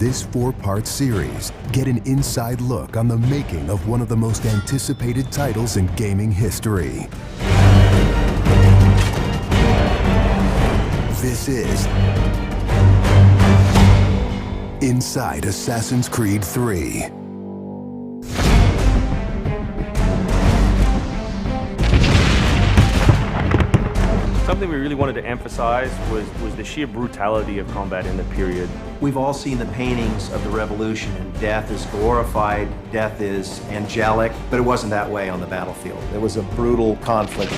this 4-part series, get an inside look on the making of one of the most anticipated titles in gaming history. This is Inside Assassin's Creed 3. Something we really wanted to emphasize was the sheer brutality of combat in the period. We've all seen the paintings of the Revolution, and death is glorified, death is angelic, but it wasn't that way on the battlefield. It was a brutal conflict.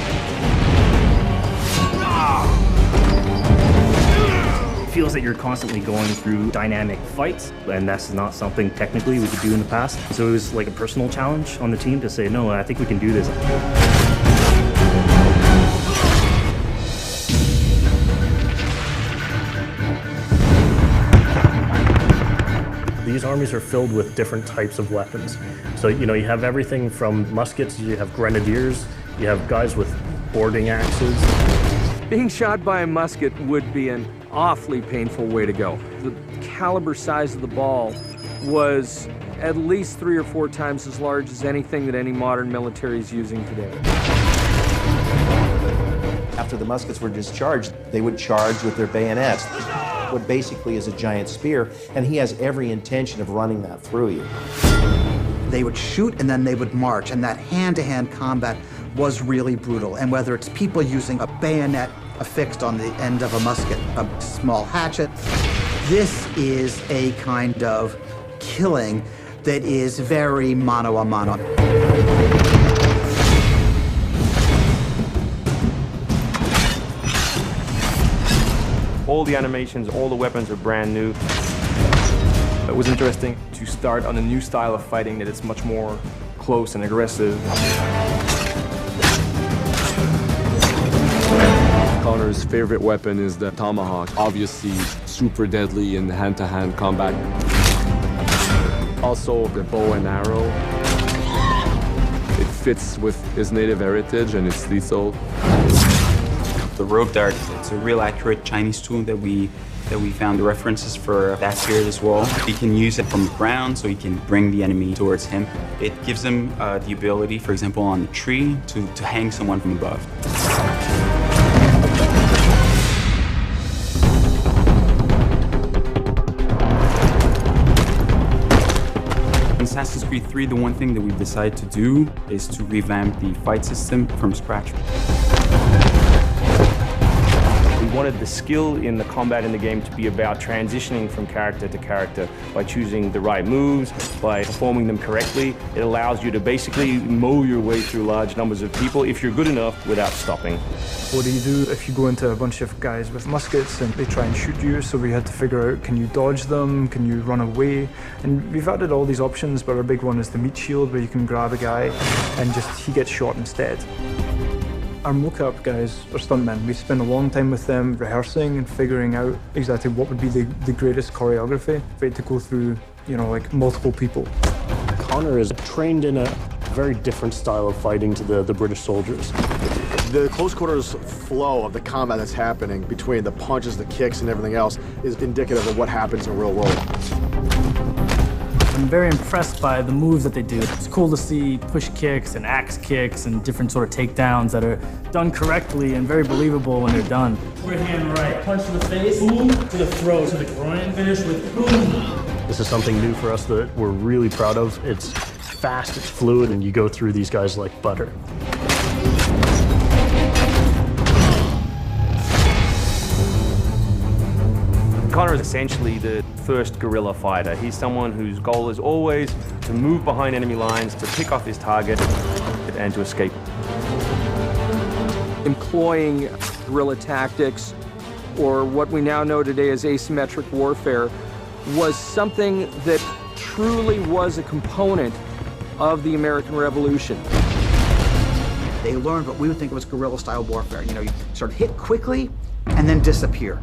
It feels that you're constantly going through dynamic fights, and that's not something technically we could do in the past. So it was like a personal challenge on the team to say, no, I think we can do this. These armies are filled with different types of weapons. So, you have everything from muskets, you have grenadiers, you have guys with boarding axes. Being shot by a musket would be an awfully painful way to go. The caliber size of the ball was at least 3 or 4 times as large as anything that any modern military is using today. After the muskets were discharged, they would charge with their bayonets. What basically is a giant spear, and he has every intention of running that through you. They would shoot and then they would march, and that hand-to-hand combat was really brutal. And whether it's people using a bayonet affixed on the end of a musket, a small hatchet, this is a kind of killing that is very mano a mano. All the animations, all the weapons are brand new. It was interesting to start on a new style of fighting that is much more close and aggressive. Connor's favorite weapon is the tomahawk, obviously super deadly in hand-to-hand combat. Also the bow and arrow. It fits with his native heritage and it's lethal. The rogue dart, it's a real accurate Chinese tool that we found the references for that period as well. He can use it from the ground, so he can bring the enemy towards him. It gives him the ability, for example, on a tree, to hang someone from above. In Assassin's Creed 3, the one thing that we've decided to do is to revamp the fight system from scratch. We wanted the skill in the combat in the game to be about transitioning from character to character by choosing the right moves, by performing them correctly. It allows you to basically mow your way through large numbers of people if you're good enough without stopping. What do you do if you go into a bunch of guys with muskets and they try and shoot you? So we had to figure out, can you dodge them? Can you run away? And we've added all these options, but our big one is the meat shield, where you can grab a guy and he gets shot instead. Our mocap guys are stuntmen. We spend a long time with them rehearsing and figuring out exactly what would be the greatest choreography. We had to go through, like multiple people. Connor is trained in a very different style of fighting to the British soldiers. The close quarters flow of the combat that's happening between the punches, the kicks, and everything else is indicative of what happens in the real world. I'm very impressed by the moves that they do. It's cool to see push kicks and axe kicks and different sort of takedowns that are done correctly and very believable when they're done. Right hand, right. Punch to the face, boom, to the throat, to the groin, finish with boom. This is something new for us that we're really proud of. It's fast, it's fluid, and you go through these guys like butter. Connor is essentially the first guerrilla fighter. He's someone whose goal is always to move behind enemy lines, to pick off his target, and to escape. Employing guerrilla tactics, or what we now know today as asymmetric warfare, was something that truly was a component of the American Revolution. They learned what we would think of as guerrilla-style warfare. You sort of hit quickly and then disappear.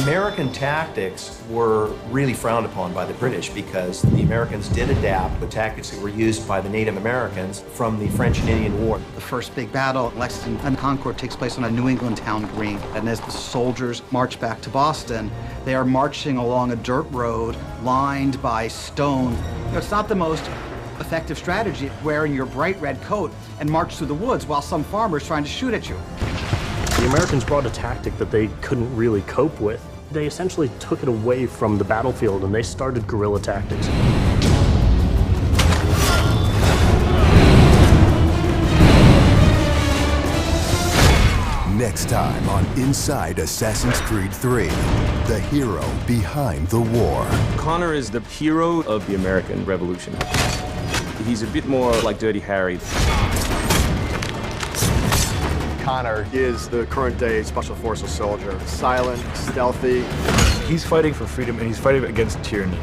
American tactics were really frowned upon by the British because the Americans did adapt the tactics that were used by the Native Americans from the French and Indian War. The first big battle at Lexington and Concord takes place on a New England town green. And as the soldiers march back to Boston, they are marching along a dirt road lined by stone. You know, it's not the most effective strategy wearing your bright red coat and march through the woods while some farmer's trying to shoot at you. The Americans brought a tactic that they couldn't really cope with. They essentially took it away from the battlefield and they started guerrilla tactics. Next time on Inside Assassin's Creed 3, the hero behind the war. Connor is the hero of the American Revolution. He's a bit more like Dirty Harry. Connor is the current-day Special Forces soldier. Silent, stealthy. He's fighting for freedom and he's fighting against tyranny.